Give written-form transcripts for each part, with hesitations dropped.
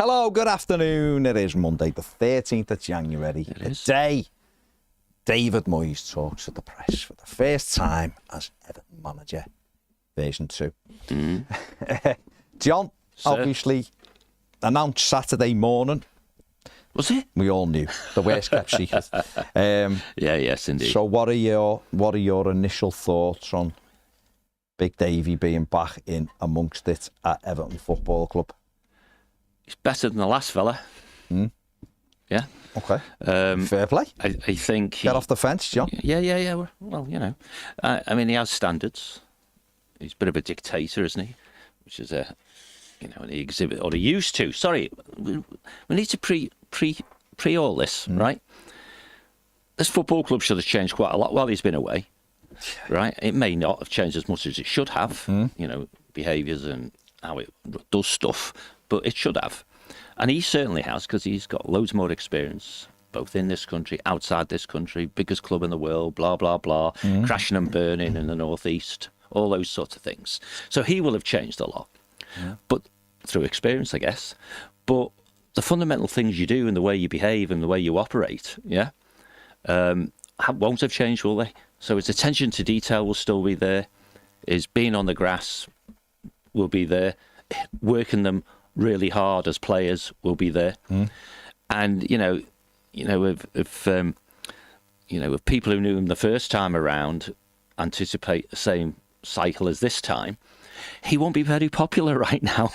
Hello, good afternoon. It is Monday, the 13th of January. The day David Moyes talks to the press for the first time as Everton manager, version 2. John, obviously, announced Saturday morning. Was it? We all knew. The worst kept secret. Yes, indeed. So what are your initial thoughts on Big Davy being back in amongst it at Everton Football Club? He's better than the last fella. Yeah. Okay. Fair play. I think Get off the fence, John. Yeah. Well, you know, I mean, he has standards. He's a bit of a dictator, isn't he? Which is an exhibit, or he used to. Sorry, we need to pre all this, right? This football club should have changed quite a lot while he's been away, right? It may not have changed as much as it should have, you know, behaviours and how it does stuff, but it should have. And he certainly has, because he's got loads more experience, both in this country, outside this country, biggest club in the world, blah, blah, blah, crashing and burning in the northeast, all those sorts of things. So he will have changed a lot, but through experience, I guess. But the fundamental things you do and the way you behave and the way you operate, won't have changed, will they? So his attention to detail will still be there. His being on the grass will be there. Working them really hard as players will be there. And if people who knew him the first time around anticipate the same cycle as this time, he won't be very popular right now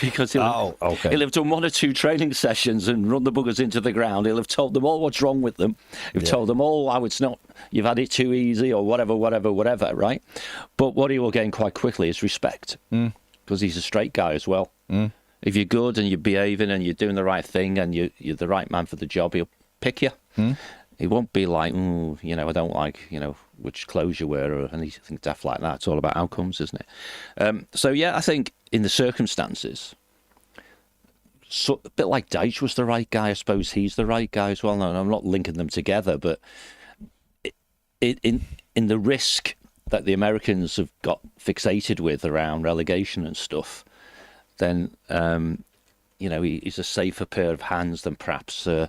because he'll have done 1 or 2 training sessions and run the buggers into the ground. He'll have told them all what's wrong with them. He'll told them all how it's not, you've had it too easy or whatever, right? But what he will gain quite quickly is respect, because he's a straight guy as well. If you're good and you're behaving and you're doing the right thing and you're the right man for the job, he'll pick you. He won't be like, I don't like, which clothes you wear or anything daft like that. It's all about outcomes, isn't it? I think in the circumstances, a bit like Deitch was the right guy, I suppose he's the right guy as well. No, I'm not linking them together, but in the risk that the Americans have got fixated with around relegation and stuff, then, he's a safer pair of hands than perhaps a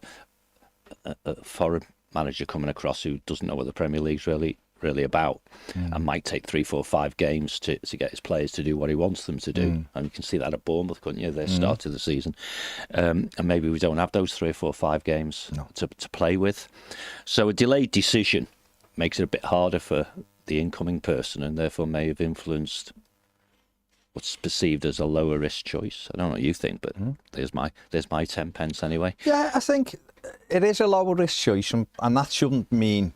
foreign manager coming across who doesn't know what the Premier League's really about, and might take 3, 4, 5 games to get his players to do what he wants them to do. And you can see that at Bournemouth, couldn't you? Their start to the season, and maybe we don't have those 3, 4, 5 games to play with. So a delayed decision makes it a bit harder for the incoming person, and therefore may have influenced what's perceived as a lower risk choice. I don't know what you think, but there's my 10 pence anyway. Yeah, I think it is a lower risk choice, and that shouldn't mean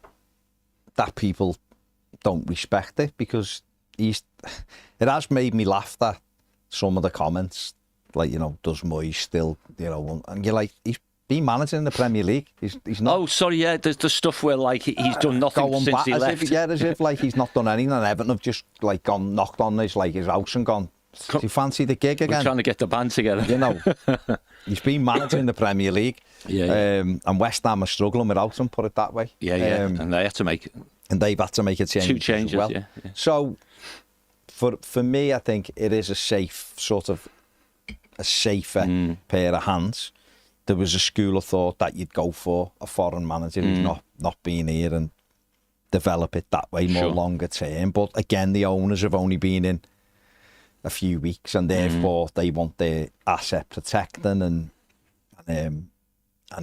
that people don't respect it, because it has made me laugh at some of the comments, like, does Moyes still, and you're like, he's been managing the Premier League. He's not. Oh, sorry, yeah, there's the stuff where like he's done nothing since he left. As if like he's not done anything, and Everton have just like gone knocked on his house and gone, do you fancy the gig again? We're trying to get the band together. He's been managing the Premier League. And West Ham are struggling without him, put it that way. And they had to make... And they've had to make a change 2 changes, as well. Yeah. So, for me, I think it is a safer pair of hands. There was a school of thought that you'd go for a foreign manager who's not been here and develop it that way more longer term. But again, the owners have only been in a few weeks, and therefore they want their asset protecting, and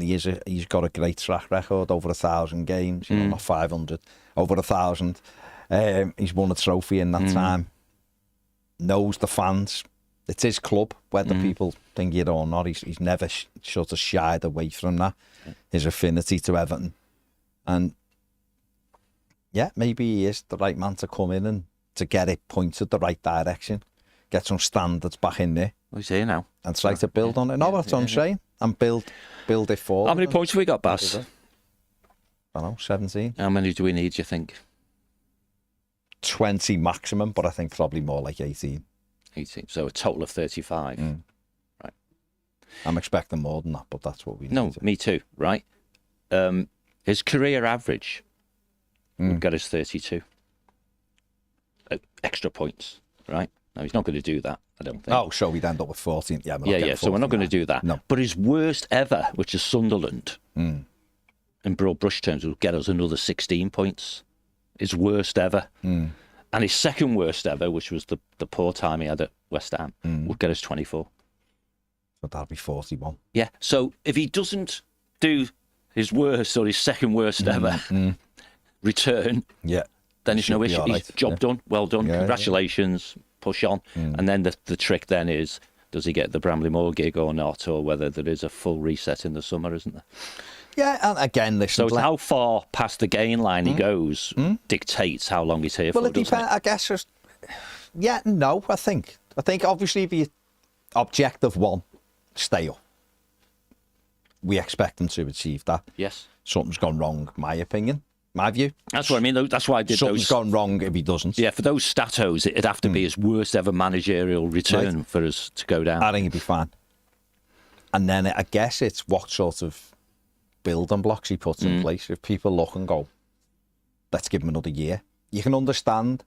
he's got a great track record, over 1,000 games, not 500, over 1,000. He's won a trophy in that time. Knows the fans. It's his club, whether people think it or not. He's never sort of shied away from that. His affinity to Everton, and maybe he is the right man to come in and to get it pointed the right direction. Get some standards back in there. Well, he's here now. And try to build on it. No, that's what I'm saying. And build it forward. How many points have we got, Bass? I don't know, 17. How many do we need, do you think? 20 maximum, but I think probably more like 18. 18. So a total of 35. Right. I'm expecting more than that, but that's what we need. No, me too, right? His career average would get us 32. Extra points, right? No, he's not going to do that, I don't think. Oh, so we'd end up with 14. Yeah, so we're not going to do that. No. But his worst ever, which is Sunderland, in broad brush terms, will get us another 16 points. His worst ever. And his second worst ever, which was the poor time he had at West Ham, would get us 24. So that'll be 41. Yeah, so if he doesn't do his worst or his second worst ever return, then it's no issue. Right. He's job done, well done, congratulations, push on. And then the trick then is, does he get the Bramley Moor gig or not, or whether there is a full reset in the summer, isn't there? Yeah, and again, listen. So it's how far past the gain line he goes dictates how long he's here for, Well, it depends, I guess. I think. Obviously, if you objective one, stay up. We expect them to achieve that. Yes. Something's gone wrong, my opinion, my view. That's what I mean. That's why I did Something's gone wrong if he doesn't. Yeah, for those statos, it'd have to be his worst ever managerial return for us to go down. I think he'd be fine. And then I guess it's what sort of building blocks he puts in place. If people look and go, let's give him another year. You can understand,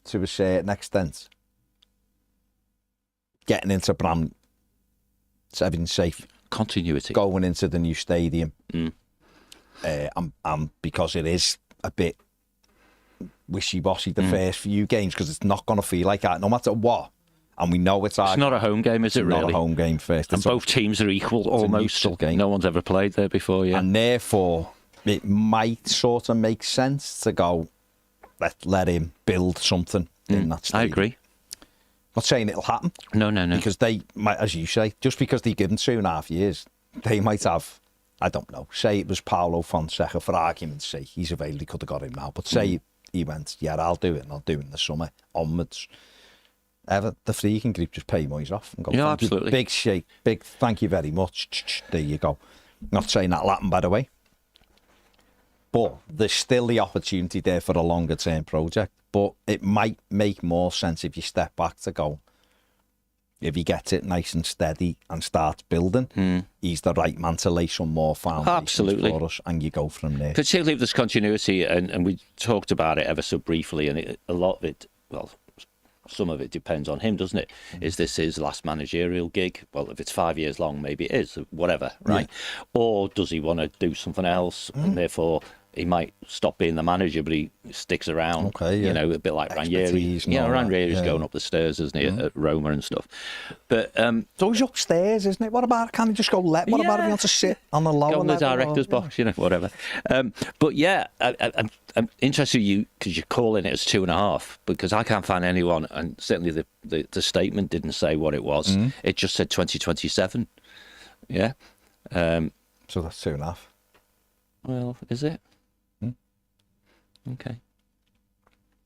to a certain extent, getting into Bram, so everything's safe. Continuity. Going into the new stadium. And because it is a bit wishy-washy the first few games, because it's not going to feel like that no matter what. And we know it's not a home game, is it really? Not a home game first. And both teams are equal, almost. Game. No one's ever played there before, And therefore, it might sort of make sense to go, let him build something in that stadium. I agree. Not saying it'll happen. No. Because they might, as you say, just because they give him 2.5 years, they might have, I don't know, say it was Paulo Fonseca, for argument's sake, he's available, he could have got him now, but say he went, I'll do it, and I'll do it in the summer, onwards. The Friedkin group just pay Moyes off and go, absolutely. Big shake, big thank you very much. There you go. Not saying that'll happen, by the way. But there's still the opportunity there for a longer term project. But it might make more sense if you step back to go, if he gets it nice and steady and starts building, he's the right man to lay some more foundations for us, and you go from there. Particularly if there's continuity, and we talked about it ever so briefly, and a lot of it, well, some of it depends on him, doesn't it? Is this his last managerial gig? Well, if it's 5 years long, maybe it is, whatever, right? Yeah. Or does he want to do something else, and therefore he might stop being the manager, but he sticks around. Okay, yeah. You know, a bit like Ranieri. Ranieri's going up the stairs, isn't he, at Roma and stuff. But it's always upstairs, isn't it? What about, can't he just go what about if he wants to sit on the lower level? Go on the director's box, whatever. But yeah, I'm interested in you, because you're calling it as 2.5, because I can't find anyone, and certainly the statement didn't say what it was. It just said 2027. Yeah. So that's 2.5. Well, is it? Okay.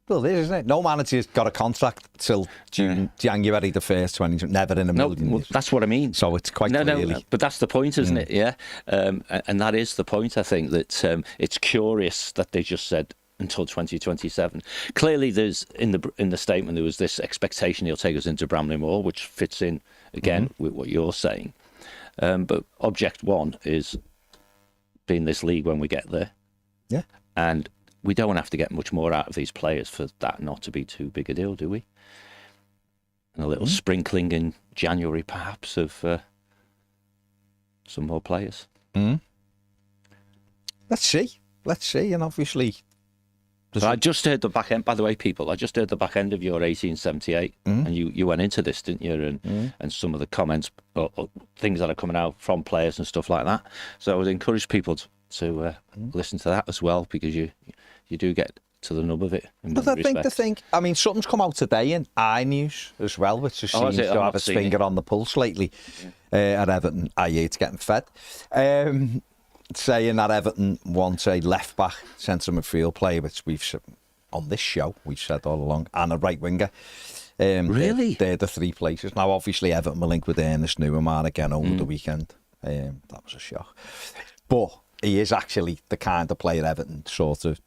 Well, it is, isn't it? No manager's got a contract till January the 1st, 2020. Never in a million years. That's what I mean. So it's quite clearly. No, but that's the point, isn't it? Yeah. And that is the point, I think, that it's curious that they just said until 2027. Clearly, there's in the statement, there was this expectation he'll take us into Bramley Moor, which fits in, again, with what you're saying. But object one is being this league when we get there. Yeah. And we don't have to get much more out of these players for that not to be too big a deal, do we? And a little sprinkling in January, perhaps, of some more players. Let's see. And obviously... So I just heard the back end, by the way, people, I just heard the back end of your 1878, and you went into this, didn't you? And some of the comments, or things that are coming out from players and stuff like that. So I would encourage people to listen to that as well, because you do get to the nub of it. But I think, I mean, something's come out today in iNews as well, which just seems to have its finger on the pulse lately at Everton. It's getting fed. Saying that Everton wants a left-back centre midfield player, which we've, on this show, we've said all along, and a right-winger. Really? They're the three places. Now, obviously, Everton will link with Ernest Nuamar again over the weekend. That was a shock. But he is actually the kind of player Everton sort of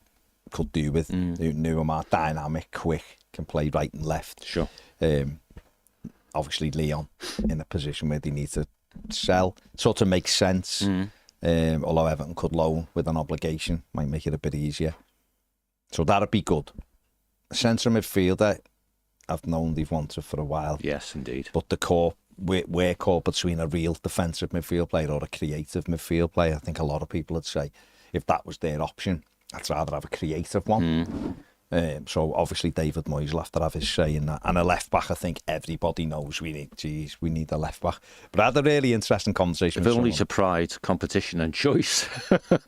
could do with. Nuamar, dynamic, quick, can play right and left. Sure. Obviously, Leon in a position where they need to sell. Sort of makes sense. Although Everton could loan with an obligation, might make it a bit easier. So that'd be good. Centre midfielder, I've known they've wanted for a while. Yes, indeed. But we're caught between a real defensive midfield player or a creative midfield player. I think a lot of people would say if that was their option, I'd rather have a creative one. So obviously David Moyes will have to have his say in that. And a left back, I think everybody knows we need a left back. But I had a really interesting conversation with only to pride, competition and choice.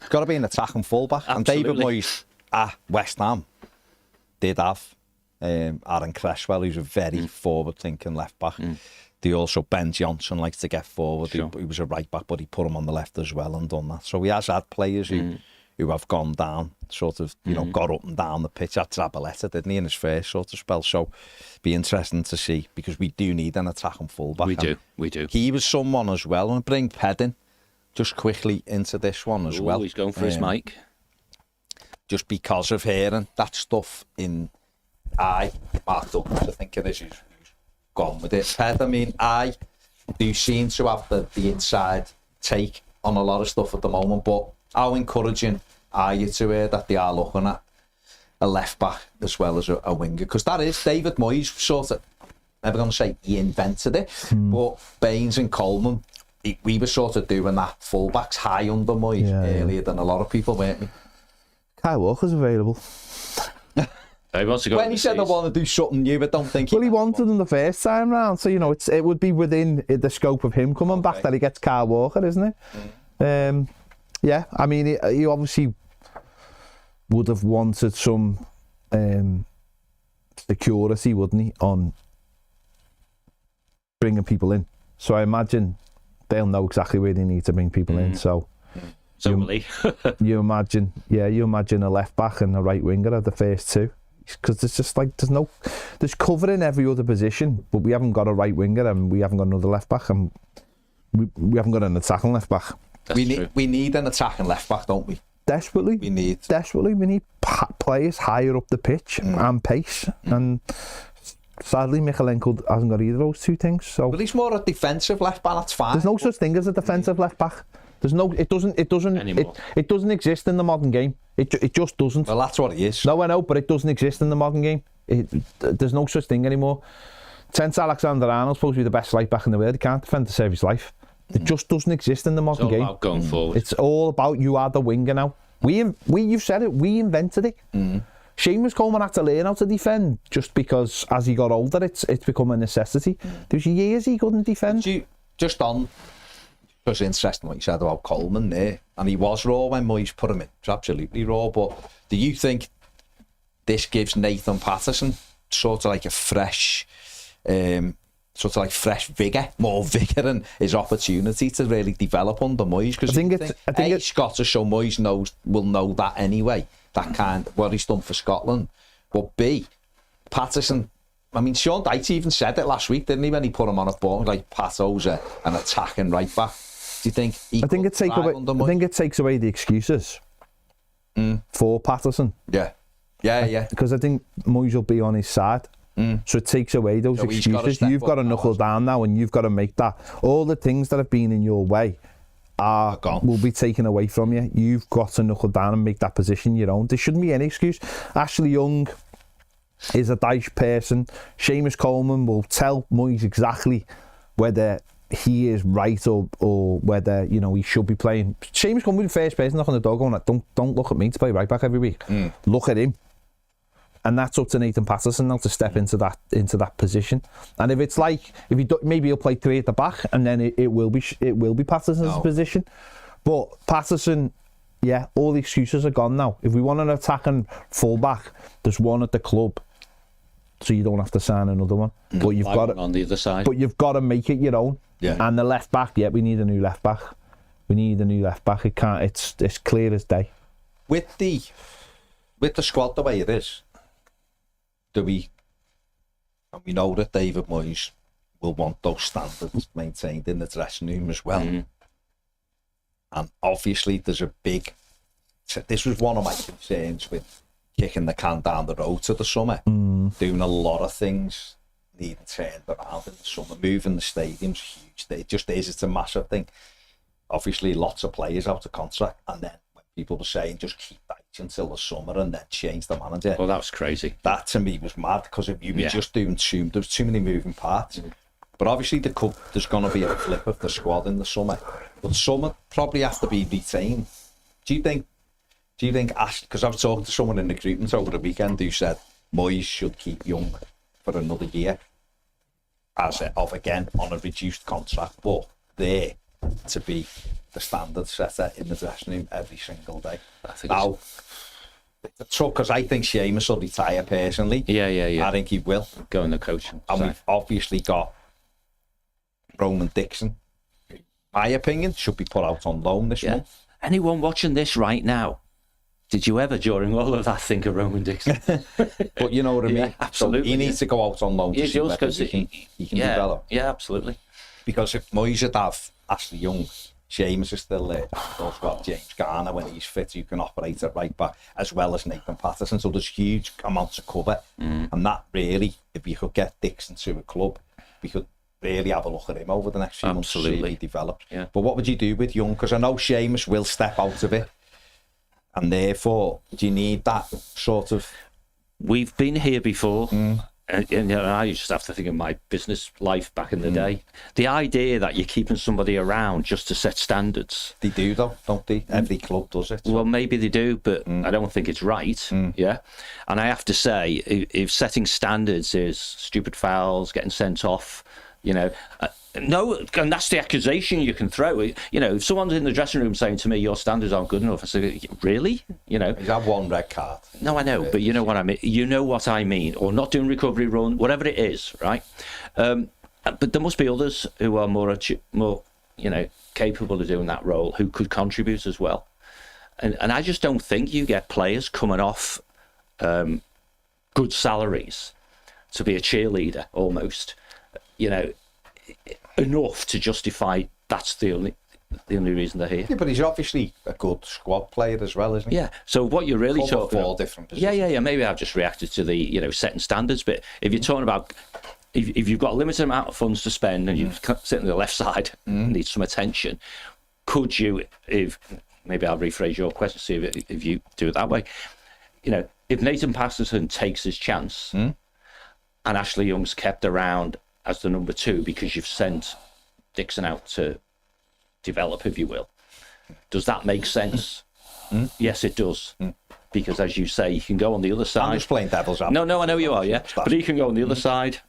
Got to be an attacking full back. And David Moyes at West Ham did have Aaron Cresswell, who's a very forward-thinking left back. They also, Ben Johnson likes to get forward. Sure. He was a right back, but he put him on the left as well and done that. So he has had players who have gone down, sort of, got up and down the pitch. At Zabaleta, didn't he, in his first sort of spell? So be interesting to see, because we do need an attacking fullback. We do. He was someone as well. And bring Pedin just quickly into this one as well. He's going for his mic. Just because of hearing that stuff in Mark Douglas, I think it is, who's gone with it. Ped, I mean, I do seem to have the inside take on a lot of stuff at the moment, but how encouraging are you to hear that they are looking at a left back as well as a winger? Because that is David Moyes, sort of, I'm never going to say he invented it, but Baines and Coleman, we were sort of doing that fullbacks high under Moyes earlier than a lot of people, weren't we? Kyle Walker's available. He wants to go when he said I want to do something new, but don't think he wanted them the first time round, so it would be within the scope of him coming back that he gets Kyle Walker, isn't it? Yeah, I mean, he obviously would have wanted some security, wouldn't he, on bringing people in. So I imagine they'll know exactly where they need to bring people in. So will he. you imagine a left back and a right winger are the first two. Because it's just like there's cover in every other position, but we haven't got a right winger and we haven't got another left back, and we haven't got an attacking left back. We need an attacking left back, don't we? Desperately. We need players higher up the pitch and pace, and sadly Michalenko hasn't got either of those two things. So, but he's more a defensive left back. That's fine. There's no such thing as a defensive left back. It doesn't exist in the modern game. It just doesn't. Well, that's what it is. No, I know, but it doesn't exist in the modern game. There's no such thing anymore. Since Alexander-Arnold's supposed to be the best right back in the world, he can't defend to save his life. It just doesn't exist in the modern game. It's all about going forward. It's all about you are the winger now. You've said it. We invented it. Seamus Coleman had to learn how to defend just because as he got older, it's become a necessity. There's years he couldn't defend. It was interesting what you said about Coleman there, and he was raw when Moyes put him in. It's absolutely raw. But do you think this gives Nathan Patterson sort of like a fresh, vigour, more vigour in his opportunity to really develop under Moyes? Because I think it's Scottish, so Moyes will know that anyway. That kind of what he's done for Scotland. But B, Patterson. I mean, Sean Dyche even said it last week, didn't he? When he put him on a ball, like Pato's an attacking right back. Do you think? I think it takes away the excuses for Patterson. Yeah. Because I think Moyes will be on his side. So it takes away those excuses. You've got to knuckle down now, and you've got to make that. All the things that have been in your way will be taken away from you. You've got to knuckle down and make that position your own. There shouldn't be any excuse. Ashley Young is a Dyche person. Seamus Coleman will tell Moyes exactly whether he is right or whether he should be playing. Seamus Coleman will be the first person knocking the door going, don't look at me to play right back every week. Look at him. And that's up to Nathan Patterson now to step into that position. And if it's like maybe he'll play three at the back, and then it will be Patterson's position. But Patterson, all the excuses are gone now. If we want an attacking full-back, there's one at the club, so you don't have to sign another one. But you've got on the other side. But you've got to make it your own. Yeah. And the left back, we need a new left back. It can't. It's clear as day. With the squad the way it is, and we know that David Moyes will want those standards maintained in the dressing room as well. And obviously there's this was one of my concerns with kicking the can down the road to the summer, doing a lot of things needing turned around in the summer, moving the stadium's huge. It just is, it's a massive thing. Obviously lots of players out of contract, and then when people were saying just keep until the summer and then change the manager. Well, that was crazy. That to me was mad, because if you were just doing there's too many moving parts. But obviously there's going to be a flip of the squad in the summer. But some probably have to be retained. Do you think Ash, because I was talking to someone in the recruitment over the weekend who said Moyes should keep Young for another year, again on a reduced contract, but there to be the standard setter in the dressing room every single day. Now, because I think Seamus will retire personally. Yeah. I think he will go in the coaching. And we've obviously got Roman Dixon, in my opinion, should be put out on loan this month. Anyone watching this right now, did you ever, during all of that, think of Roman Dixon? But you know what I mean? Absolutely. So he needs to go out on loan to see whether he can develop. Yeah, absolutely. Because if Moyes would have Ashley Young, Seamus is still there. We've also got James Garner when he's fit, who can operate at right back, as well as Nathan Patterson. So there's huge amounts of cover. And that really, if you could get Dixon to a club, we could really have a look at him over the next few months to see if he develops. Yeah. But what would you do with Young? Because I know Seamus will step out of it. And therefore, do you need that sort of... We've been here before. And you know, I used to have to think of my business life back in the day. The idea that you're keeping somebody around just to set standards. They do, though, don't they? Every club does it. Well, maybe they do, but I don't think it's right. Yeah. And I have to say, if setting standards is stupid fouls, getting sent off, you know... no, and that's the accusation you can throw. You know, if someone's in the dressing room saying to me, your standards aren't good enough, I say, really? You know, he's had one red card. No, I know, but you know what I mean. You know what I mean, or not doing recovery run, whatever it is, right? But there must be others who are more, you know, capable of doing that role, who could contribute as well. And I just don't think you get players coming off good salaries to be a cheerleader almost. You know, enough to justify that's the only reason they're here. Yeah, but he's obviously a good squad player as well, isn't he? Yeah. So what you're really talking about, different positions. Yeah. Maybe I've just reacted to the, you know, setting standards. But if you're talking about if you've got a limited amount of funds to spend and you sit on the left side and need some attention, could you, if maybe I'll rephrase your question, see if you do it that way. You know, if Nathan Patterson takes his chance and Ashley Young's kept around as the number 2 because you've sent Dixon out to develop, if you will. Does that make sense? Yes, it does. Because as you say, he can go on the other side. I'm just playing devil's advocate. No, I know you are, yeah. But he can go on the other side.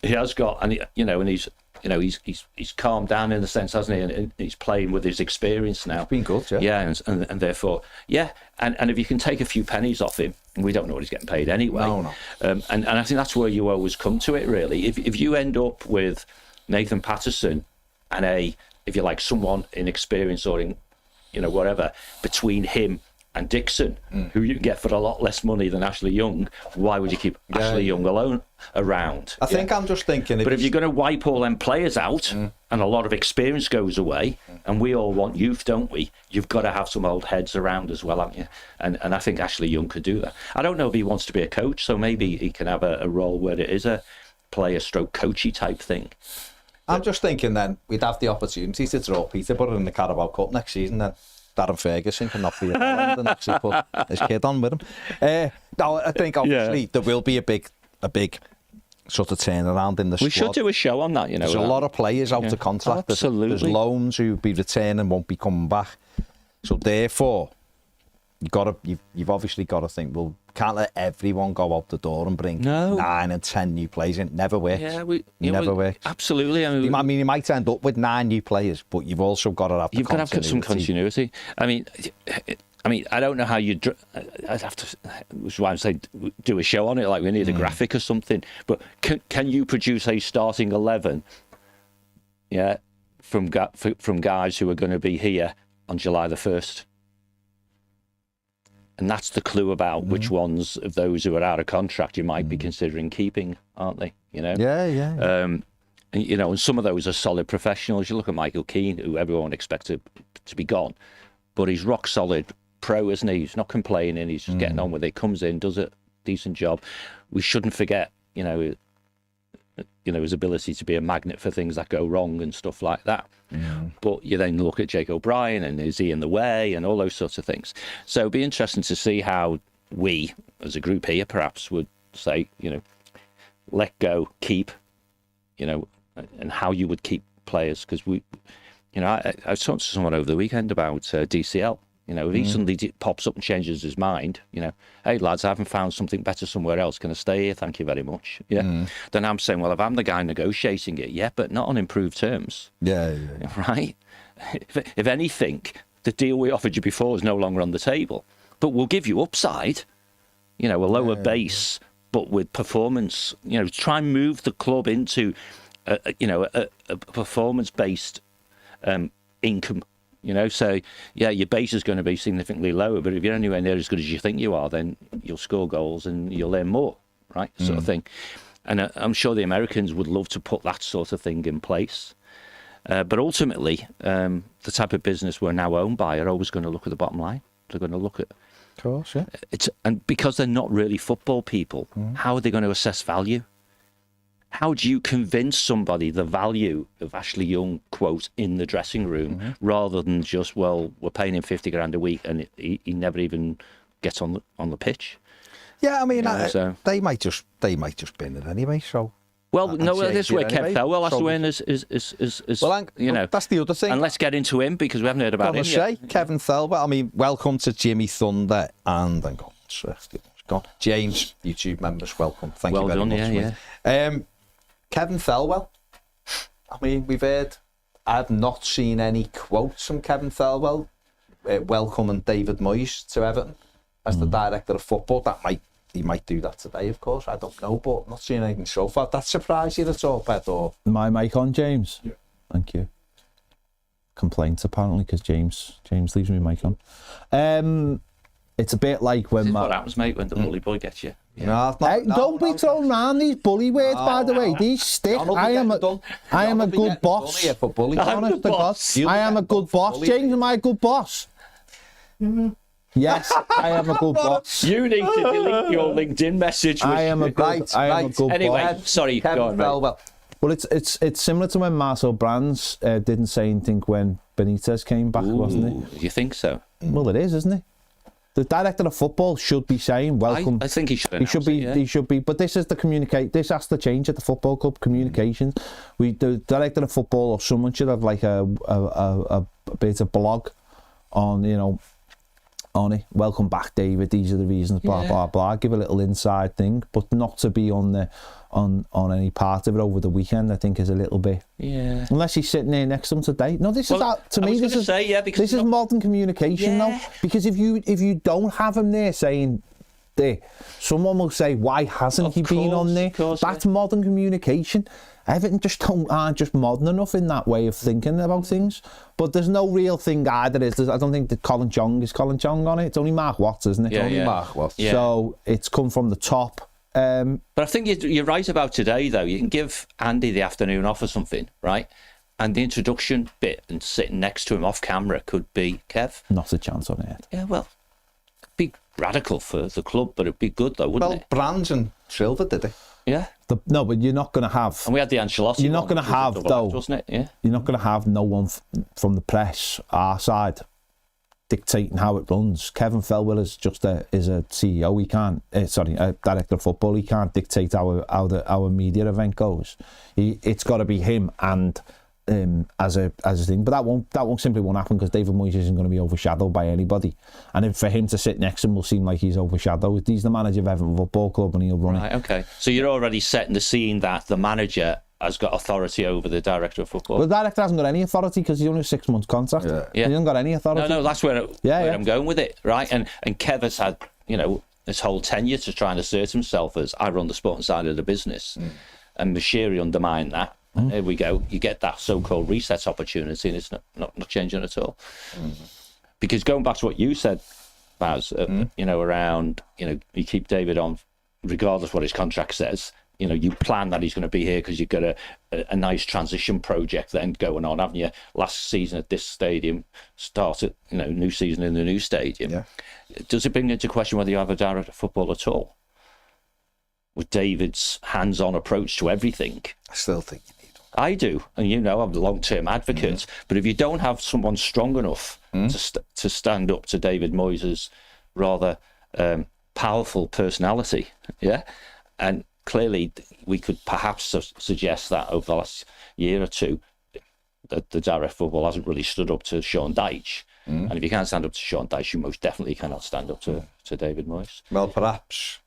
He has got, and he's calmed down in the sense, hasn't he? And he's playing with his experience now. It's been good, yeah. Yeah, and therefore, yeah. And if you can take a few pennies off him, we don't know what he's getting paid anyway. No. And I think that's where you always come to it, really. If you end up with Nathan Patterson and if you like, someone in experience or in, you know, whatever, between him and Dixon, who you can get for a lot less money than Ashley Young, why would you keep Ashley Young alone around? I think I'm just thinking... But if you're going to wipe all them players out and a lot of experience goes away, and we all want youth, don't we? You've got to have some old heads around as well, haven't you? And I think Ashley Young could do that. I don't know if he wants to be a coach, so maybe he can have a role where it is a player-stroke-coachy type thing. I'm just thinking then, we'd have the opportunity to draw Peterborough in the Carabao Cup next season then. Darren Ferguson can not be at Holland and actually put his kid on with him. No, I think obviously there will be a big sort of turnaround in the squad. We should do a show on that, you know. There's a lot of players out of contract. Absolutely. There's loans who'll be returning, won't be coming back. So therefore, you've obviously got to think, well, can't let everyone go out the door and bring 9 and 10 new players in. Never works. Never works. Absolutely. I mean, you might end up with 9 new players, but you've also got to have You've got to have some continuity. I mean, I don't know how you'd... I'd have to... Which is why I'm saying do a show on it, like we need a graphic or something. But can you produce a starting 11, from guys who are going to be here on July the 1st? And that's the clue about which ones of those who are out of contract you might be considering keeping, aren't they? You know. Yeah. And you know, and some of those are solid professionals. You look at Michael Keane, who everyone expected to be gone, but he's rock solid pro, isn't he? He's not complaining. He's just getting on with it. Comes in, does a decent job. We shouldn't forget, you know, his ability to be a magnet for things that go wrong and stuff like that. But you then look at Jake O'Brien and is he in the way and all those sorts of things. So it'd be interesting to see how we, as a group here, perhaps would say, let go, keep, and how you would keep players. Because I was talking to someone over the weekend about DCL. If he suddenly pops up and changes his mind, hey lads, I haven't found something better somewhere else. Can I stay here? Thank you very much. Yeah. Then I'm saying, well, if I'm the guy negotiating it, yeah, but not on improved terms. Yeah. Right. If anything, the deal we offered you before is no longer on the table, but we'll give you upside. A lower base, but with performance. Try and move the club into, a performance-based income. So, yeah, your base is going to be significantly lower, but if you're anywhere near as good as you think you are, then you'll score goals and you'll earn more, right? Sort of thing. And I'm sure the Americans would love to put that sort of thing in place. But ultimately, the type of business we're now owned by are always going to look at the bottom line. They're going to look at... Of course, yeah. And because they're not really football people, how are they going to assess value? How do you convince somebody the value of Ashley Young, quote, in the dressing room, rather than just, well, we're paying him 50 grand a week and he never even gets on the pitch? Yeah, I mean, they might just bin it anyway. So, well, no, this is where Kev Thelwell has to win. Well, that's the other thing. And let's get into him because we haven't heard about him yet. Kevin Thelwell. I mean, welcome to Jimmy Thunder and God, James, YouTube members, welcome. Thank you very much. Yeah. Kevin Thelwell. I mean, I've not seen any quotes from Kevin Thelwell welcoming David Moyes to Everton as the director of football. He might do that today, of course. I don't know, but not seen anything so far. That surprised you at all, Pet? Or my mic on, James? Yeah. Thank you. Complaints apparently because James leaves me mic on. It's a bit like when what happens, mate, when the bully boy gets you. Yeah. Don't be throwing around these bully words, by the way. These stick. I am a good boss. Honest to God. I am a good boss. James, am I a good boss? Yes, I am a good boss. You need to delete your LinkedIn message. I am a good anyway, boss. Sorry, go on, mate. Well, it's similar to when Marcel Brands didn't say anything when Benitez came back, wasn't it? You think so? Well, it is, isn't it? The director of football should be saying welcome. I think he should. He should be. But this is the communicate. This has to change at the football club. Communications. The director of football or someone should have like a bit of blog on on it. Welcome back, David. These are the reasons. Blah blah blah. Give a little inside thing, but not to be on any part of it over the weekend. I think is a little bit. Yeah. Unless he's sitting there next to him today. No, this is this is modern communication though. Because if you don't have him there saying there, someone will say, why hasn't he been on there? That's modern communication. Everton aren't just modern enough in that way of thinking about things. But there's no real thing either. I don't think that Colin Chong on it. It's only Mark Watts, isn't it? Yeah, only Mark Watts. Yeah. So it's come from the top. But I think you're right about today, though. You can give Andy the afternoon off or something, right? And the introduction bit and sitting next to him off camera could be Kev. Not a chance on it. Yeah, well, it'd be radical for the club, but it'd be good, though, wouldn't it? Well, Brands and Silva did it. Yeah. No, but you're not going to have... And we had the Ancelotti. You're not going to have, though... Wasn't it? Yeah. You're not going to have no one from the press, our side, dictating how it runs. Kevin Thelwell is just a CEO. He can't... a director of football. He can't dictate how our media event goes. It's got to be him and... as a thing, but that won't simply happen because David Moyes isn't going to be overshadowed by anybody, and for him to sit next to him will seem like he's overshadowed. He's the manager of Everton Football Club and he'll run it. Okay, so you're already setting the scene that the manager has got authority over the director of football. Well, the director hasn't got any authority because he's only a 6 month contract. Yeah. He hasn't got any authority. No, that's where I'm going with it, right? And Kev has had his whole tenure to try and assert himself as I run the sporting side of the business, and Moshiri undermined that. There we go. You get that so-called reset opportunity, and it's not changing at all. Because going back to what you said, Baz, around you keep David on, regardless what his contract says. You plan that he's going to be here because you've got a nice transition project then going on, haven't you? Last season at this stadium, started new season in the new stadium. Yeah. Does it bring into question whether you have a director of football at all? with David's hands-on approach to everything. I still think you need one. I do, and I'm a long-term advocate. But if you don't have someone strong enough to stand up to David Moyes' rather powerful personality, and clearly we could perhaps suggest that over the last year or two, that the direct football hasn't really stood up to Sean Dyche. And if you can't stand up to Sean Dyche, you most definitely cannot stand up to David Moyes. Well, perhaps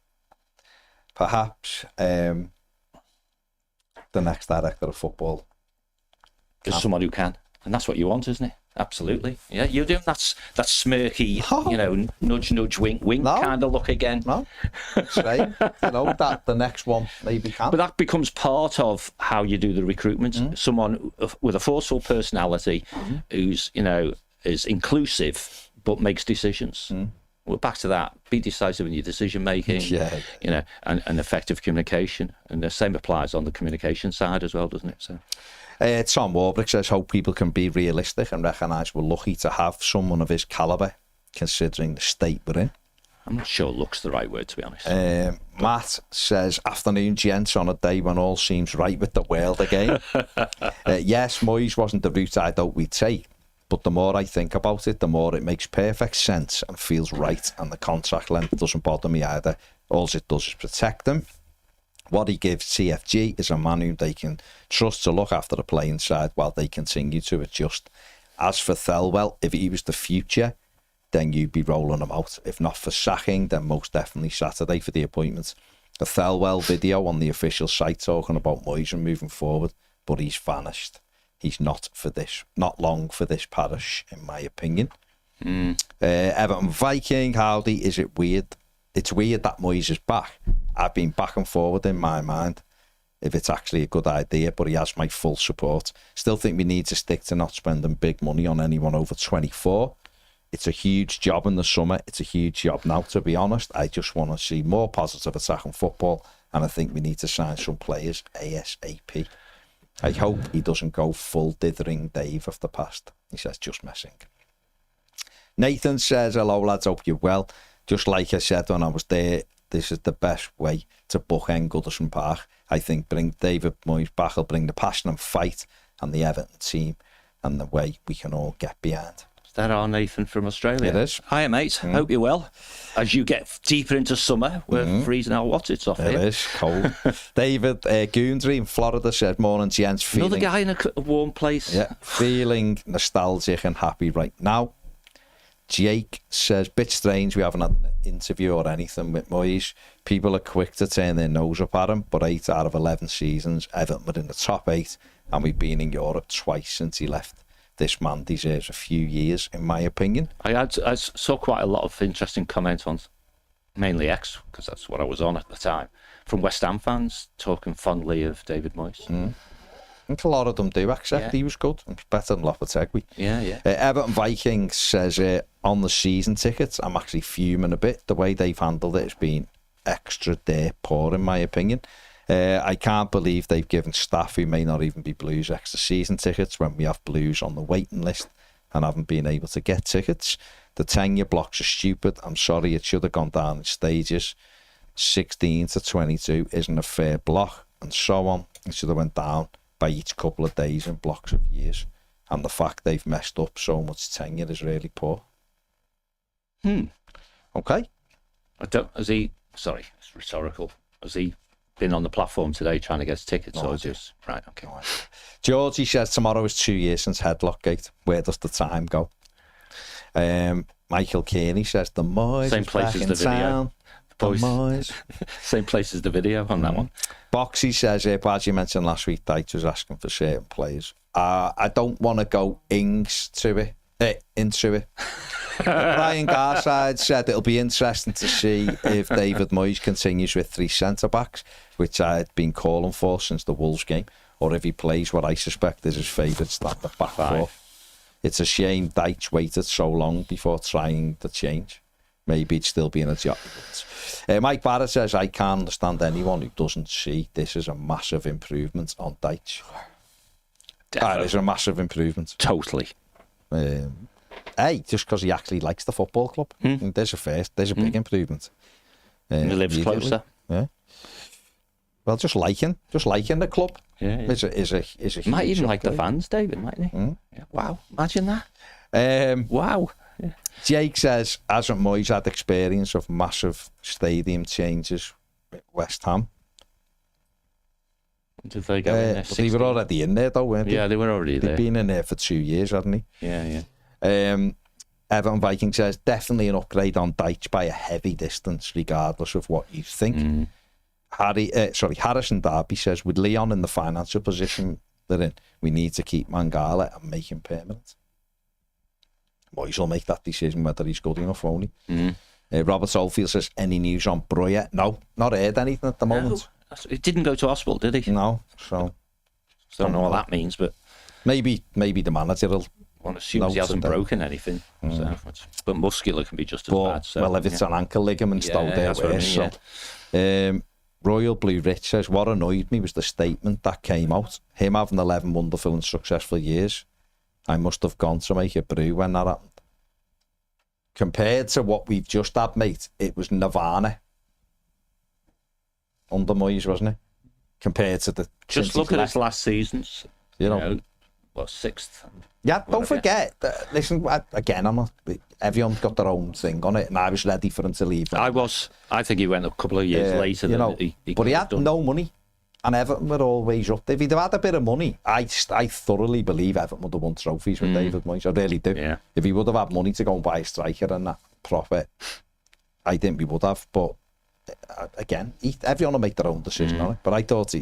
the next director of football is someone who can, and that's what you want, isn't it? Absolutely. Yeah, you're doing that smirky, nudge, nudge, wink, wink kind of look again. No, that's right. That the next one maybe can. But that becomes part of how you do the recruitment. Someone with a forceful personality who's, is inclusive but makes decisions. We're back to that. Be decisive in your decision making. And effective communication. And the same applies on the communication side as well, doesn't it? So. Tom Warbrick says, hope people can be realistic and recognise we're lucky to have someone of his calibre, considering the state we're in. I'm not sure luck's the right word, to be honest. Matt says, afternoon, gents, on a day when all seems right with the world again. Yes, Moyes wasn't the route I thought we'd take, but the more I think about it, the more it makes perfect sense and feels right, and the contract length doesn't bother me either. All it does is protect them. What he gives CFG is a man whom they can trust to look after the playing side while they continue to adjust. As for Thelwell, if he was the future, then you'd be rolling him out. If not for sacking, then most definitely Saturday for the appointment. The Thelwell video on the official site talking about Moyes and moving forward, but he's vanished. He's not long for this parish, in my opinion. Everton Viking, howdy, is it weird? It's weird that Moyes is back. I've been back and forward in my mind if it's actually a good idea, but he has my full support. Still think we need to stick to not spending big money on anyone over 24. It's a huge job in the summer. It's a huge job now, to be honest. I just want to see more positive attacking football, and I think we need to sign some players ASAP. I hope he doesn't go full dithering Dave of the past. He says, just messing. Nathan says, hello lads, hope you're well. Just like I said when I was there, this is the best way to bookend Goodison Park. I think bring David Moyes back will bring the passion and fight and the Everton team and the way we can all get behind. Is that our Nathan from Australia? It is. Hiya, mate. Hope you're well. As you get deeper into summer, we're freezing our what's off here. It is cold. David Goondry in Florida said, morning, gents. Another guy in a warm place. Yeah, feeling nostalgic and happy right now. Jake says, bit strange we haven't had an interview or anything with Moyes. People are quick to turn their nose up at him, but 8 out of 11 seasons, Everton were in the top 8, and we've been in Europe twice since he left. This man deserves a few years, in my opinion. I saw quite a lot of interesting comments on, mainly X, because that's what I was on at the time, from West Ham fans talking fondly of David Moyes. I think a lot of them do accept he was good. It's better than Lopetegui. Yeah. Everton Vikings says, on the season tickets, I'm actually fuming a bit. The way they've handled it has been extra dirt poor, in my opinion. I can't believe they've given staff who may not even be Blues extra season tickets when we have Blues on the waiting list and haven't been able to get tickets. The tenure blocks are stupid. I'm sorry, it should have gone down in stages. 16 to 22 isn't a fair block, and so on. It should have went down by each couple of days in blocks of years, and the fact they've messed up so much tenure is really poor. Okay. Sorry, it's rhetorical. Has he been on the platform today trying to get tickets? No, or just right? Okay. No, Georgie says tomorrow is 2 years since Headlock Gate. Where does the time go? Michael Kearney says the Moyes same place as the video. Moyes. Same place as the video on that one. Boxy says, as you mentioned last week, Dyche was asking for certain players. I don't want to go into it. Brian Garside said it'll be interesting to see if David Moyes continues with 3 centre-backs, which I had been calling for since the Wolves game, or if he plays what I suspect is his favourite standard back four. It's a shame Dyche waited so long before trying the change. Maybe it'd still be in a job. Mike Barrett says, I can't understand anyone who doesn't see this as a massive improvement on Dyche. That is a massive improvement. Totally. Just because he actually likes the football club. There's a big improvement. He lives closer. Yeah. Well, just liking the club. Yeah. Is a he might even like the fans, David, mightn't he? Yeah. Wow, imagine that. Wow. Yeah. Jake says, hasn't Moyes had experience of massive stadium changes with West Ham? Did they go in there? They were already in there, though, weren't they? Yeah, they were already there. They've been in there for 2 years, hadn't they? Yeah, yeah. Everton Viking says, definitely an upgrade on Dyche by a heavy distance, regardless of what you think. Harrison Darby says, with Leon in the financial position they're in, we need to keep Mangala and make him permanent. Moyes will make that decision whether he's good enough, won't he? Robert Oldfield says, any news on Breuer? No, not heard anything at the moment. It didn't go to hospital, did he? No, so don't know what that means, but maybe the manager will. One assumes he hasn't broken anything, but muscular can be just as bad. So, well, if it's an ankle ligament, that's what I mean, Royal Blue Rich says, what annoyed me was the statement that came out. Him having 11 wonderful and successful years. I must have gone to make a brew when that happened. Compared to what we've just had, mate, it was Nirvana under Moyes, wasn't it? Compared to the... Just look at his last seasons. You know, sixth. Yeah, don't forget. Listen, again, everyone's got their own thing on it, and I was ready for him to leave. I think he went a couple of years later. But he had no money, and Everton were always up there. If he'd have had a bit of money, I thoroughly believe Everton would have won trophies with David Moyes. I really do. Yeah. If he would have had money to go and buy a striker and that profit, I think we would have. But again, everyone will make their own decision on it. But I thought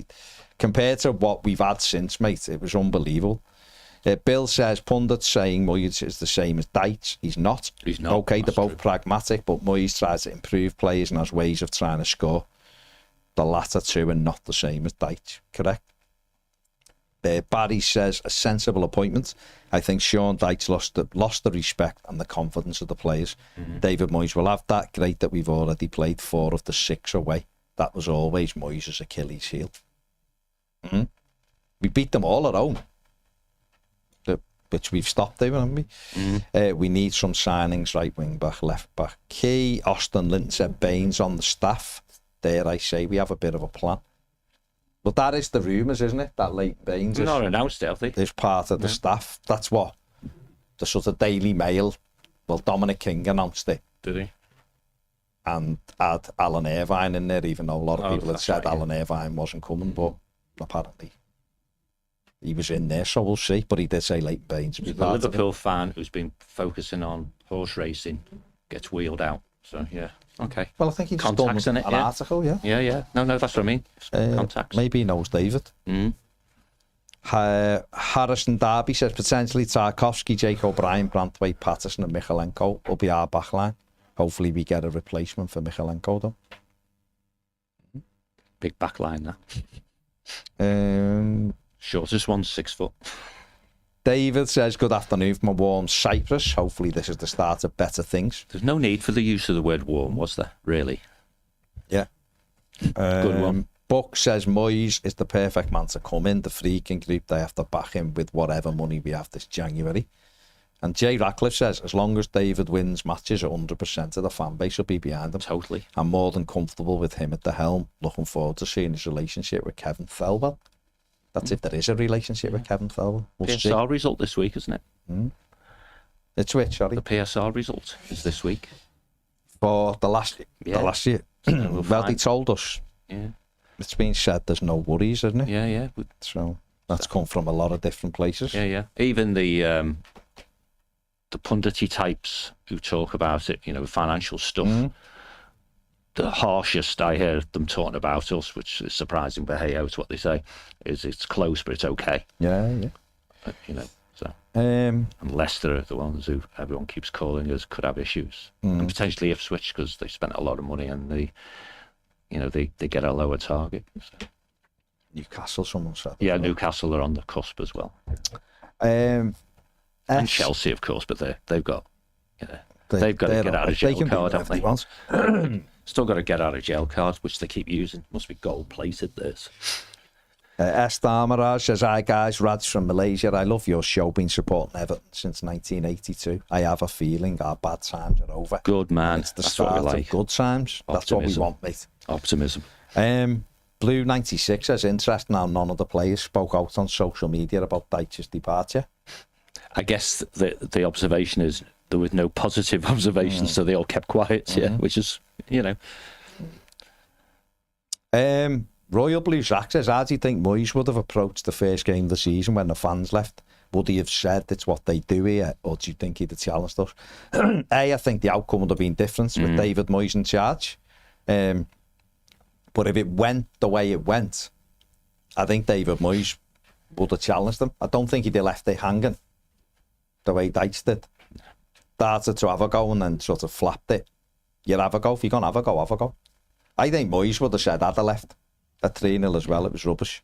compared to what we've had since, mate, it was unbelievable. Bill says, pundits saying Moyes is the same as Dyche. He's not. Okay, they're both pragmatic, but Moyes tries to improve players and has ways of trying to score. The latter two are not the same as Dyche, correct? Barry says, a sensible appointment. I think Sean Dyche lost the respect and the confidence of the players. David Moyes will have that. Great that we've already played 4 of the 6 away. That was always Moyes' Achilles heel. We beat them all at home, which we've stopped doing, haven't we? We need some signings, right wing back, left back. Key, Austin Linton said Baines on the staff. Dare I say, we have a bit of a plan. But that is the rumours, isn't it? That Leighton Baines not announced it, I think. Is part of the staff. That's what the sort of Daily Mail, well, Dominic King announced it. Did he? And had Alan Irvine in there, even though a lot of people had said Alan Irvine wasn't coming, but apparently he was in there, so we'll see. But he did say Leighton Baines. He's a Liverpool fan who's been focusing on horse racing, gets wheeled out. So, yeah. Okay. Well, I think he's done an article, yeah. Yeah. No, that's what I mean. Contacts. Maybe he knows David. Harrison Darby says potentially Tarkovsky, Jake O'Brien, Branthwaite, Patterson and Michalenko will be our backline. Hopefully we get a replacement for Michalenko, though. Big backline, that. Shortest one's 6 foot. David says, good afternoon from a warm Cyprus. Hopefully this is the start of better things. There's no need for the use of the word warm, was there, really? Yeah. Good one. Buck says, Moyes is the perfect man to come in. The Friedkin group, they have to back him with whatever money we have this January. And Jay Ratcliffe says, as long as David wins matches, 100% of the fan base will be behind him. Totally. I'm more than comfortable with him at the helm. Looking forward to seeing his relationship with Kevin Thelwell. That's if there is a relationship with Kevin Thelwell. We'll PSR see. result this week, isn't it? It's which, sorry? The PSR result is this week. For the last year. Well, they told us. Yeah. It's been said there's no worries, isn't it? Yeah. So that's come from a lot of different places. Yeah. Even the pundity types who talk about it, financial stuff. The harshest I heard them talking about us, which is surprising, but hey, it's what they say, is it's close, but it's okay. Yeah. So. And Leicester are the ones who everyone keeps calling us could have issues. And potentially Ipswich, because they spent a lot of money and they get a lower target. So. Newcastle, someone said. Yeah, Newcastle are on the cusp as well. And Chelsea, of course, but they've got, they've got to get out of jail card, haven't they? Still got to get out of jail cards, which they keep using. Must be gold plated, this. S. Damaraj says, hi guys, Rads from Malaysia. I love your show, been supporting Everton since 1982. I have a feeling our bad times are over. Good man. It's the start of good times. Optimism. That's what we want, mate. Optimism. Blue 96 says, interesting how none of the players spoke out on social media about Dyche's departure. I guess the observation is there was no positive observations, so they all kept quiet, which is, Royal Blue Zach says, how do you think Moyes would have approached the first game of the season when the fans left? Would he have said it's what they do here, or do you think he'd have challenged us? I think the outcome would have been different with David Moyes in charge. But if it went the way it went, I think David Moyes would have challenged them. I don't think he'd have left it hanging the way Dyche did. Started to have a go and then sort of flapped it. You have a go. If you're going to have a go, have a go. I think Moyes would have said, I'd have left at 3-0 as well. It was rubbish.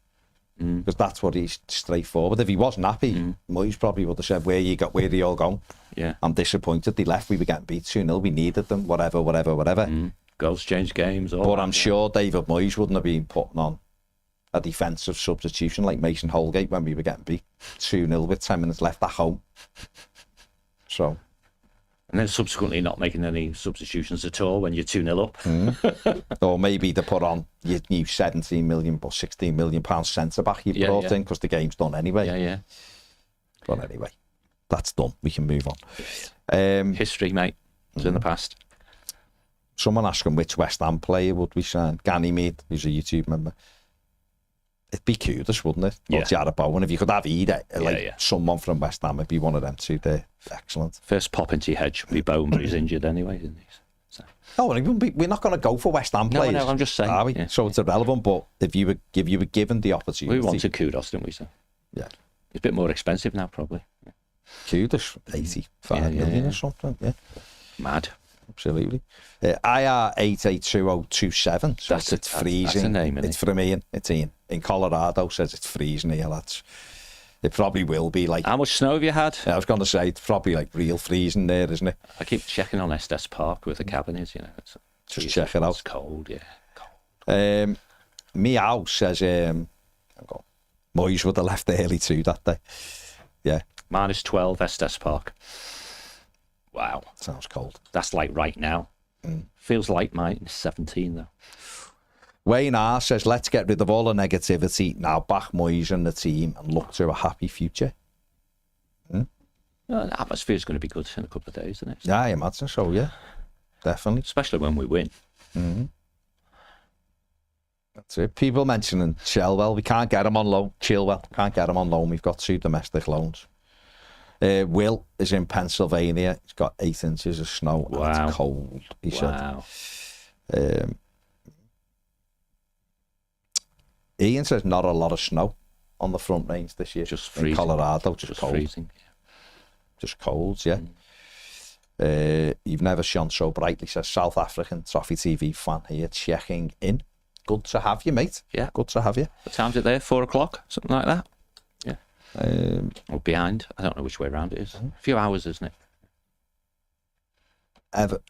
Because that's what he's straightforward. If he wasn't happy, Moyes probably would have said, where are you all going? Yeah. I'm disappointed. They left. We were getting beat 2-0. We needed them. Whatever. Goals change games. But I'm sure David Moyes wouldn't have been putting on a defensive substitution like Mason Holgate when we were getting beat 2-0 with 10 minutes left at home. So. And then subsequently not making any substitutions at all when you're 2-0 up. Or maybe to put on your new 17 million or 16 million pound centre-back you brought in because the game's done anyway. Yeah. But anyway, that's done. We can move on. History, mate. It's in the past. Someone asking which West Ham player would we sign. Ganymede, who's a YouTube member. It'd be Kudus, wouldn't it? Or Jarrod Bowen. If you could have either, someone from West Ham, it'd be one of them two. They're excellent. First pop into your head should be Bowen, but he's injured anyway, isn't he? So. No, we're not going to go for West Ham players. No, I'm just saying. Are we? Yeah. So it's irrelevant, but if you were given the opportunity... We wanted Kudus, didn't we, sir? Yeah. It's a bit more expensive now, probably. Yeah. Kudus, 85 million or something, Mad. Absolutely. IR 882027. So it's freezing. That's a name, isn't it? It's from Ian. It's Ian. In Colorado, says it's freezing here, lads. It probably will be like... How much snow have you had? I was going to say, it's probably like real freezing there, isn't it? I keep checking on Estes Park where the cabin is, Just check it out. It's cold, Cold. Meow says, Moyes would have left early too that day. Yeah. -12, Estes Park. Wow. Sounds cold. That's like right now. Feels like mine. 17 though. Wayne R says, let's get rid of all the negativity, now back Moyes and the team and look to a happy future. The atmosphere's going to be good in a couple of days, isn't it? Yeah, I imagine so, yeah. Definitely. Especially when we win. That's it. People mentioning Chilwell. We can't get him on loan. Chilwell. Can't get him on loan. We've got 2 domestic loans. Will is in Pennsylvania. He's got 8 inches of snow. Wow. And it's cold, he said. Ian says not a lot of snow on the front range this year. Just freezing. In Colorado, just cold. Freezing. Just cold, yeah. You've never shone so brightly, says South African Toffee TV fan here, checking in. Good to have you, mate. Yeah. Good to have you. What time's it there? 4 o'clock? Something like that? Yeah. Or behind. I don't know which way around it is. A few hours, isn't it?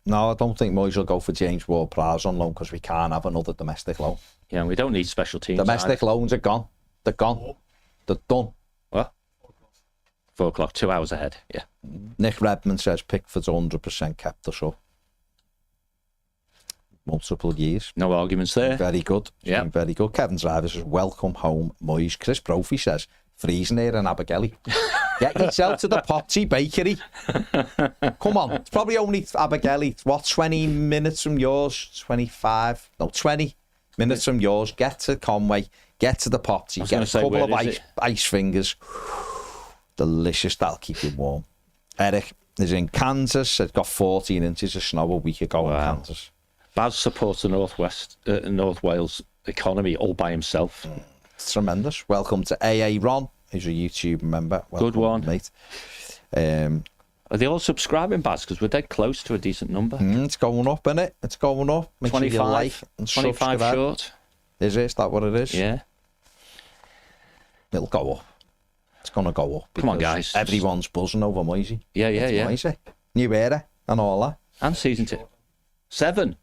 No, I don't think Moyes will go for James Ward-Prowse on loan because we can't have another domestic loan. Yeah, and we don't need special teams. Domestic loans are gone. They're gone. They're done. What? 4 o'clock, 2 hours ahead. Yeah. Nick Redmond says Pickford's 100% kept us up. Multiple years. No arguments there. Very good. Yeah. Very good. Kevin Driver says, welcome home, Moyes. Chris Brophy says, freezing here in Abergelly. Get yourself to the Popsy Bakery. Come on. It's probably only Abergelly. What, 20 minutes from yours? 25? No, 20 minutes from yours. Get to Conway. Get to the Popsy. Get a couple of ice fingers. Delicious. That'll keep you warm. Eric is in Kansas. It's got 14 inches of snow a week ago in Kansas. Baz supports the North Wales economy all by himself. It's tremendous. Welcome to AA Ron, who's a YouTube member. Welcome, good one, mate. Are they all subscribing, Baz? Because we're dead close to a decent number. It's going up, isn't it? It's going up. Make 25, sure you like and 25 subscribe. short. Is it? Is that what it is? Yeah. It'll go up. It's going to go up. Come on, guys. Everyone's buzzing over Moyes. Yeah. Moyes. New era and all that. And season 7.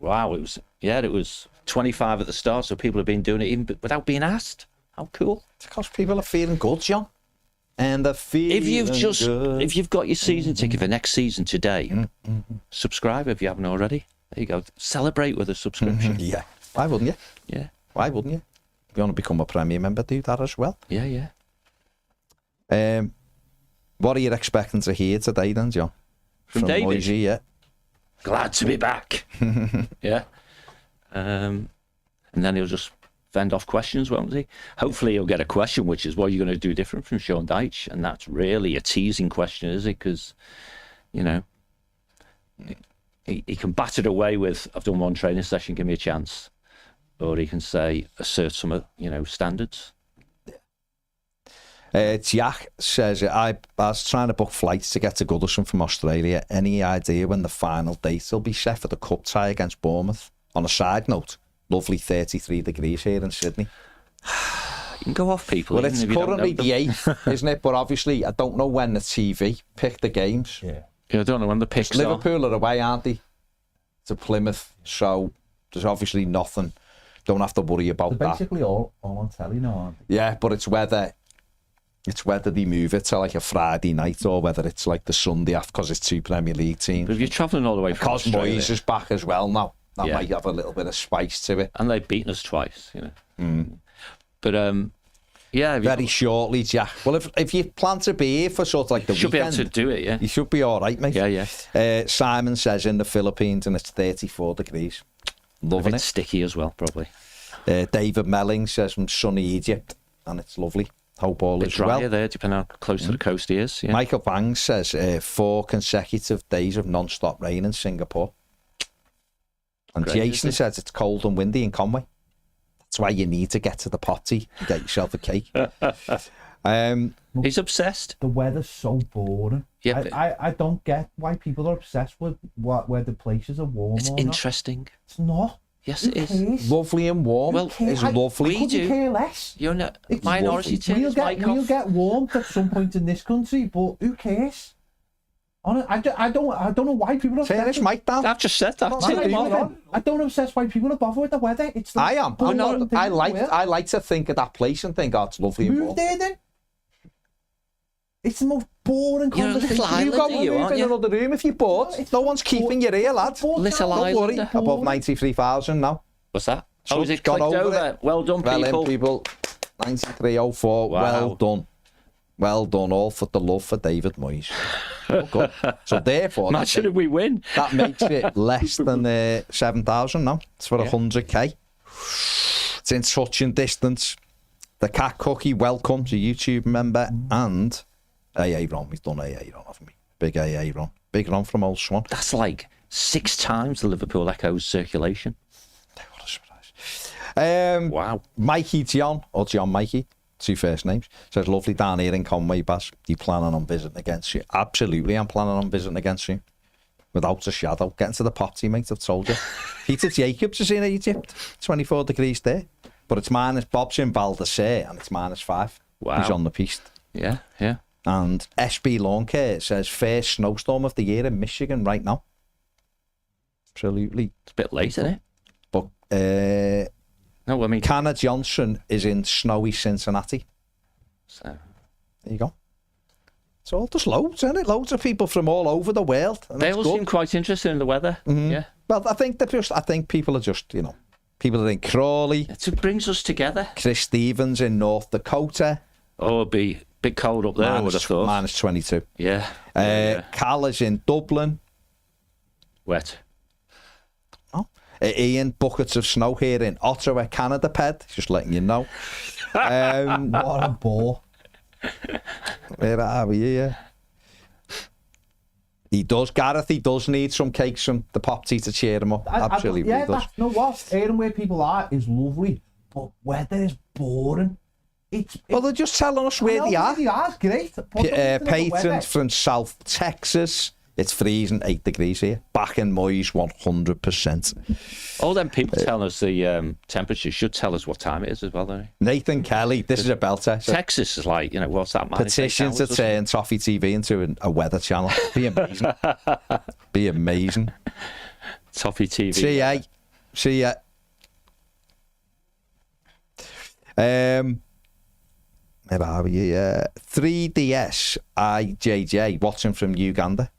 Wow, it was 25 at the start, so people have been doing it even without being asked. How cool. It's because people are feeling good, John. And they're feeling good. If you've got your season ticket for next season today, subscribe if you haven't already. There you go. Celebrate with a subscription. Yeah. Why wouldn't you? Yeah. Why wouldn't you? If you want to become a Premier member, do that as well. Yeah. What are you expecting to hear today then, John? From David? Moyes, yeah. Glad to be back. Yeah. And then he'll just fend off questions, won't he? Hopefully he'll get a question, which is what you're going to do different from Sean Dyche. And that's really a teasing question, is it? Because, you know, he can bat it away with, I've done one training session, give me a chance. Or he can say, assert some, you know, standards. Jack says, I was trying to book flights to get to Goodison from Australia. Any idea when the final date will be set for the cup tie against Bournemouth? On a side note, lovely 33 degrees here in Sydney. You can go off people. Well, it's currently the 8th, isn't it? But obviously, I don't know when the TV pick the games. Yeah, I don't know when the picks Liverpool are away, aren't they? To Plymouth. So there's obviously nothing. Don't have to worry about They're basically all on telly now, aren't they? Yeah, but it's whether they move it to like a Friday night or whether it's like the Sunday after, because it's 2 Premier League teams. But if you're travelling all the way from Australia, Moyes is back as well now. That might have a little bit of spice to it. And they've beaten us twice, you know. But yeah, very shortly, Jack. Well, if you plan to be here for sort of like the weekend, weekend, be able to do it. Yeah, you should be all right, mate. Yeah. Simon says in the Philippines and it's 34 degrees. Loving it. Sticky as well, probably. David Melling says from sunny Egypt and it's lovely. Hope all is well. Drier there, depending on how close to the coast he is. Yeah. Michael Bang says 4 consecutive days of non-stop rain in Singapore. And great, Jason says it's cold and windy in Conway. That's why you need to get to the potty and get yourself a cake. He's obsessed. The weather's so boring. Yeah, I don't get why people are obsessed with where the places are warm. It's interesting. Not. It's not. Yes, it is. Lovely and warm. Well, it's lovely. We do. Care less. You're not minority. We'll get warmth at some point in this country, but who cares? I don't know why people are obsessed. Mike down. I've just said that. I don't obsess why people are bothered with the weather. It's I am. I like to think of that place and think, oh, it's lovely and warm. Move there then. It's the most boring conversation. You go and move in another room if you're bored. No one's keeping you here, lad. Little Don't worry. Above 93,000 now. What's that? Oh, is it clicked over? Well done, people. 9304. Wow. Well done. Well done, all for the love for David Moyes. Good. So therefore, imagine if we win. That makes it less than 7,000 now. It's for 100k. It's in touching distance. The Cat Cookie welcomes a YouTube member and AA Ron. We've done AA Ron, haven't we? Big AA Ron. Big Ron from Old Swan. That's like 6 times the Liverpool Echo's circulation. What a surprise. Wow. Mikey John, or John Mikey, 2 first names, says, lovely down here in Conway, Baz. You planning on visiting against you? Absolutely, I'm planning on visiting against you. Without a shadow. Getting to the potty, mate, I've told you. Peter Jacobs is in Egypt. 24 degrees there. But it's minus, Bob's in Val d'Isere, and it's -5. Wow. He's on the piste. Yeah. And SB Lawn Care says, first snowstorm of the year in Michigan right now. Absolutely. It's a bit late, isn't it? But, no, I mean, Canna Johnson is in snowy Cincinnati. So there you go. So there's loads, isn't it? Loads of people from all over the world. They all seem quite interested in the weather. Mm-hmm. Yeah. Well, I think people are just, people are in Crawley. It brings us together. Chris Stevens in North Dakota. Oh, it'd be a bit cold up there, I would have thought. -22. Yeah. Cal is in Dublin. Wet. Oh. Ian, buckets of snow here in Ottawa, Canada, Ped. Just letting you know. What a bore. Where are we? Yeah. Gareth, he does need some cakes from the Popty to cheer him up. Absolutely. Yeah, you know what? Hearing where people are is lovely, but weather is boring. Well, they're just telling us where they are. They are, great. Peyton from South Texas. It's freezing 8 degrees here. Back in Moyes, 100%. All them people telling us the temperature should tell us what time it is as well, don't they? Nathan Kelly, this is a belter. Texas is like, what's that? Petition to turn Toffee TV into a weather channel. Be amazing. Be amazing. Toffee TV. See ya. Where are we? 3DS IJJ watching from Uganda.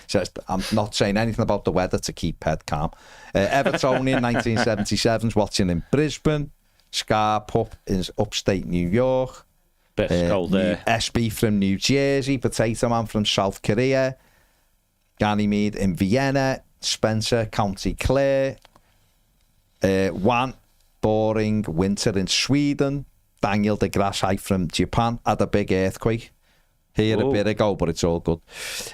Says, I'm not saying anything about the weather to keep head calm. Evertonian, 1977's watching in Brisbane. Scar Pup is upstate New York. Bit cold there. SB from New Jersey. Potato Man from South Korea. Ganymede in Vienna. Spencer, County Clare. Wan, boring winter in Sweden. Daniel de Grasshai from Japan had a big earthquake here a bit ago, but it's all good.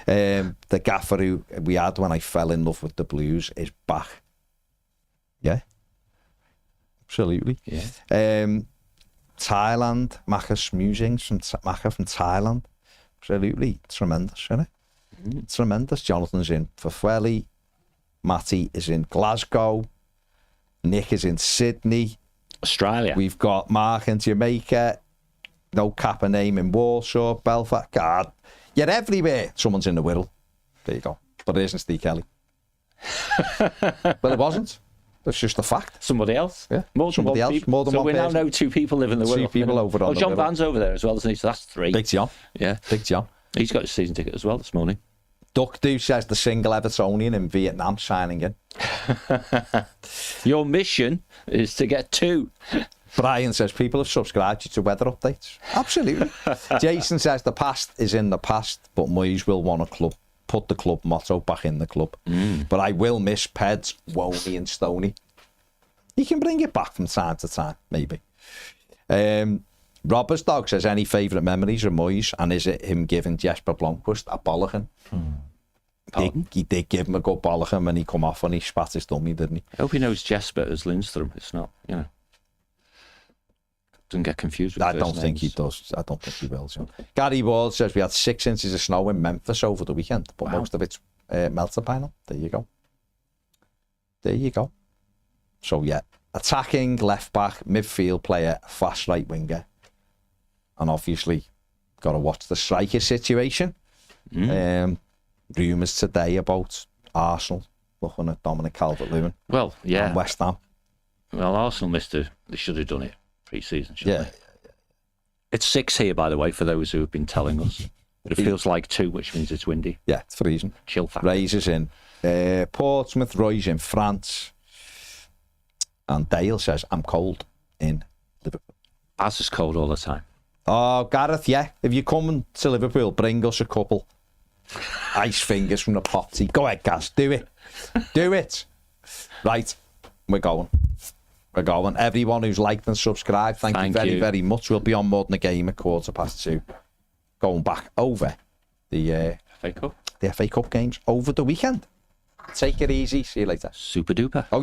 The gaffer who we had when I fell in love with the blues is back. Yeah, absolutely. Yeah. Thailand, Macca's musings from Macca from Thailand. Absolutely tremendous, isn't it? Tremendous. Jonathan's in Fafweli. Matty is in Glasgow. Nick is in Sydney. Australia. We've got Mark in Jamaica. No Kappa name in Warsaw, Belfast. God, you're everywhere. Someone's in the Wirral. There you go. But it isn't Steve Kelly. Well, it wasn't. That's just a fact. Somebody else. Yeah. More than Somebody else. More than so one we person. now know 2 people live in the Wirral. 2 people over on the John Wirral. Van's over there as well, isn't he? So that's 3. Big John. Yeah. Big John. He's got his season ticket as well this morning. Duck Do says the single Evertonian in Vietnam signing in. Your mission is to get 2. Brian says people have subscribed to weather updates. Absolutely. Jason says the past is in the past, but Moyes will want to put the club motto back in the club. But I will miss Peds, Woney and Stoney. He can bring it back from time to time, maybe. Robert's Dog says, any favourite memories of Moyes, and is it him giving Jesper Blomqvist a bollocking? He did give him a good bollocking when he come off and he spat his dummy, didn't he? I hope he knows Jesper as Lindstrom. It's not, doesn't get confused with I don't think he does. I don't think he will. So. Gary Ward says we had 6 inches of snow in Memphis over the weekend, but most of it's melted by now. There you go. There you go. So, yeah, attacking left back, midfield player, fast right winger. And obviously, got to watch the striker situation. Rumours today about Arsenal looking at Dominic Calvert-Lewin. Well, yeah. And West Ham. Well, Arsenal missed it. They should have done it pre-season, Yeah. It's 6 here, by the way, for those who have been telling us. But it feels like 2, which means it's windy. Yeah, it's freezing. Chill factor. Razors in Portsmouth, Roy's in France. And Dale says, I'm cold in Liverpool. As is cold all the time. Oh, Gareth, yeah. If you're coming to Liverpool, bring us a couple ice fingers from the potty. Go ahead, Gaz. Do it. Do it. Right. We're going. We're going. Everyone who's liked and subscribed, thank you very, very much. We'll be on More Than a Game at 2:15. Going back over the FA Cup. The FA Cup games over the weekend. Take it easy. See you later. Super duper. Oh,